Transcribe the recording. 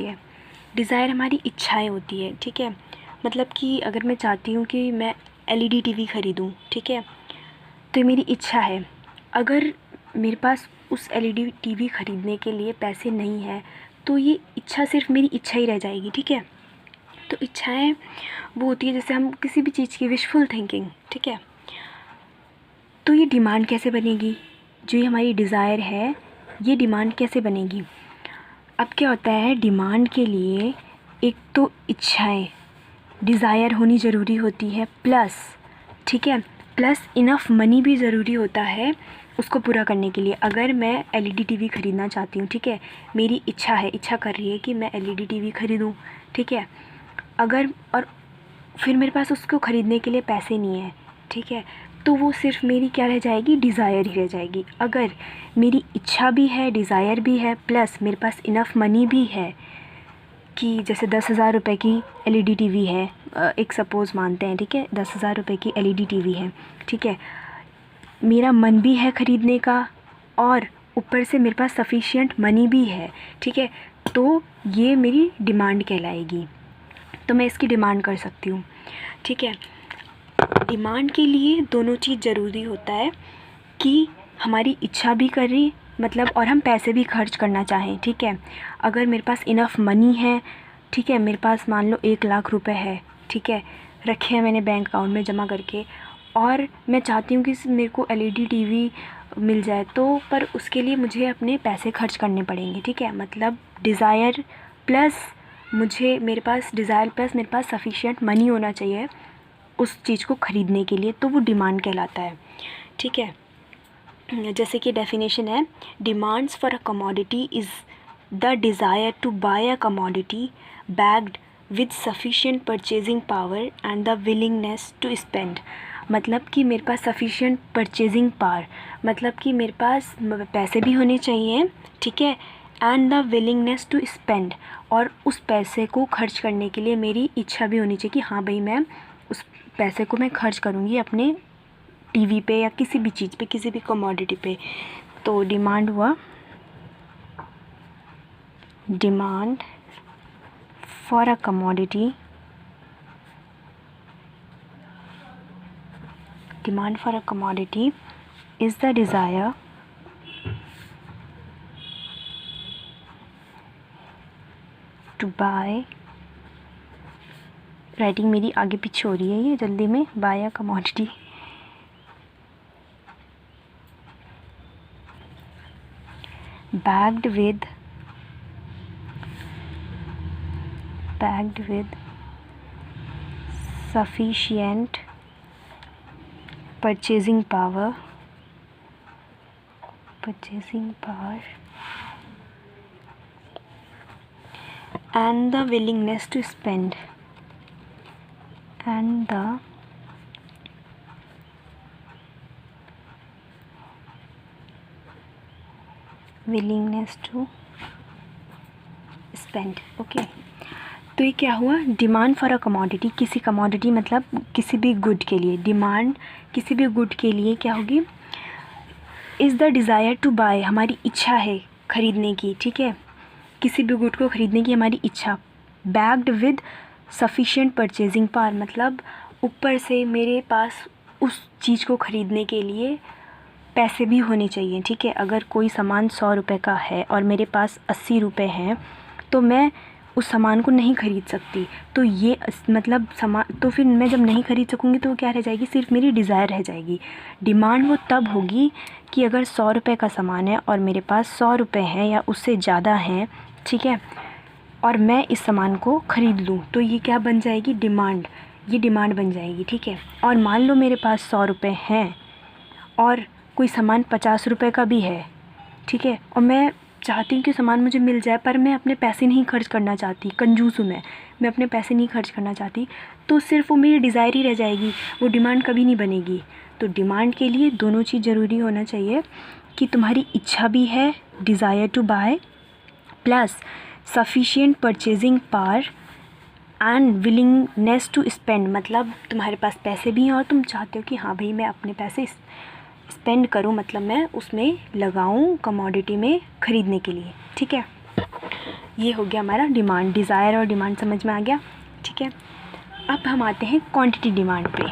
होती है, डिज़ायर हमारी इच्छाएं होती है, ठीक है। मतलब कि अगर मैं चाहती हूँ कि मैं एलईडी टीवी ख़रीदूँ, ठीक है, तो ये मेरी इच्छा है। अगर मेरे पास उस एलईडी टीवी ख़रीदने के लिए पैसे नहीं है तो ये इच्छा सिर्फ मेरी इच्छा ही रह जाएगी, ठीक है। तो इच्छाएं वो होती है जैसे हम किसी भी चीज़ की विशफुल थिंकिंग, ठीक है। तो ये डिमांड कैसे बनेगी, जो ये हमारी डिज़ायर है ये डिमांड कैसे बनेगी। अब क्या होता है, डिमांड के लिए एक तो इच्छाएं डिज़ायर होनी ज़रूरी होती है, प्लस, ठीक है, प्लस इनफ मनी भी ज़रूरी होता है उसको पूरा करने के लिए। अगर मैं एलईडी टीवी ख़रीदना चाहती हूँ, ठीक है, मेरी इच्छा है, इच्छा कर रही है कि मैं एलईडी टीवी ख़रीदूँ, ठीक है, अगर और फिर मेरे पास उसको ख़रीदने के लिए पैसे नहीं है, ठीक है, तो वो सिर्फ मेरी क्या रह जाएगी, डिज़ायर ही रह जाएगी। अगर मेरी इच्छा भी है, डिज़ायर भी है, प्लस मेरे पास इनफ मनी भी है कि जैसे 10,000 रुपये की एलईडी टीवी है, एक सपोज़ मानते हैं, ठीक है, 10,000 रुपये की एलईडी टीवी है, ठीक है, मेरा मन भी है ख़रीदने का और ऊपर से मेरे पास सफिशिएंट मनी भी है, ठीक है, तो ये मेरी डिमांड कहलाएगी। तो मैं इसकी डिमांड कर सकती हूँ, ठीक है। डिमांड के लिए दोनों चीज़ ज़रूरी होता है कि हमारी इच्छा भी कर रही, मतलब, और हम पैसे भी खर्च करना चाहें, ठीक है। अगर मेरे पास इनफ मनी है, ठीक है, मेरे पास मान लो 1,00,000 रुपए है, ठीक है, रखे हैं मैंने बैंक अकाउंट में जमा करके, और मैं चाहती हूँ कि मेरे को एलईडी टीवी मिल जाए, तो पर उसके लिए मुझे अपने पैसे खर्च करने पड़ेंगे, ठीक है। मतलब डिज़ायर प्लस मेरे पास डिज़ायर प्लस मेरे पास सफिशिएंट मनी होना चाहिए उस चीज़ को ख़रीदने के लिए, तो वो डिमांड कहलाता है, ठीक है। जैसे कि डेफिनेशन है, demands for a commodity is the desire to buy a commodity backed with sufficient purchasing power and the willingness to spend. मतलब कि मेरे पास सफिशिएंट परचेजिंग पावर, मतलब कि मेरे पास पैसे भी होने चाहिए, ठीक है, and the willingness to spend, और उस पैसे को खर्च करने के लिए मेरी इच्छा भी होनी चाहिए कि हाँ भाई मैं उस पैसे को मैं खर्च करूँगी अपने टीवी पे या किसी भी चीज़ पे, किसी भी कमोडिटी पे। तो डिमांड हुआ, demand for a commodity, demand for a commodity is the desire to buy, writing मेरी आगे पीछे हो रही है ये जल्दी में, buy a commodity backed with sufficient purchasing power and the willingness to spend, okay. तो ये क्या हुआ, डिमांड फॉर अ कमोडिटी, किसी कमोडिटी मतलब किसी भी गुड के लिए, डिमांड किसी भी गुड के लिए क्या होगी, is the desire to buy, हमारी इच्छा है ख़रीदने की, ठीक है, किसी भी गुड को ख़रीदने की हमारी इच्छा, backed with sufficient purchasing power, मतलब ऊपर से मेरे पास उस चीज़ को ख़रीदने के लिए पैसे भी होने चाहिए, ठीक है। अगर कोई सामान 100 रुपये का है और मेरे पास 80 रुपये हैं तो मैं उस सामान को नहीं ख़रीद सकती, तो ये मतलब सामान, तो फिर मैं जब नहीं ख़रीद सकूँगी तो क्या रह जाएगी, सिर्फ मेरी डिज़ायर रह जाएगी। डिमांड वो तब होगी कि अगर 100 रुपये का सामान है और मेरे पास 100 रुपये हैं या उससे ज़्यादा हैं, ठीक है, और मैं इस सामान को ख़रीद लूँ, तो ये क्या बन जाएगी, डिमांड, ये डिमांड बन जाएगी, ठीक है। और मान लो मेरे पास 100 रुपये हैं और कोई सामान 50 रुपये का भी है, ठीक है, और मैं चाहती हूँ कि सामान मुझे मिल जाए, पर मैं अपने पैसे नहीं खर्च करना चाहती, कंजूस हूँ मैं अपने पैसे नहीं खर्च करना चाहती, तो सिर्फ वो मेरी डिज़ायर ही रह जाएगी, वो डिमांड कभी नहीं बनेगी। तो डिमांड के लिए दोनों चीज़ ज़रूरी होना चाहिए कि तुम्हारी इच्छा भी है, desire to buy, plus sufficient purchasing power and willingness to spend, मतलब तुम्हारे पास पैसे भी हैं और तुम चाहते हो कि हाँ भाई मैं अपने पैसे स्पेंड करूँ, मतलब मैं उसमें लगाऊँ कमोडिटी में ख़रीदने के लिए, ठीक है। ये हो गया हमारा डिमांड, डिज़ायर और डिमांड समझ में आ गया, ठीक है। अब हम आते हैं क्वांटिटी डिमांड पे।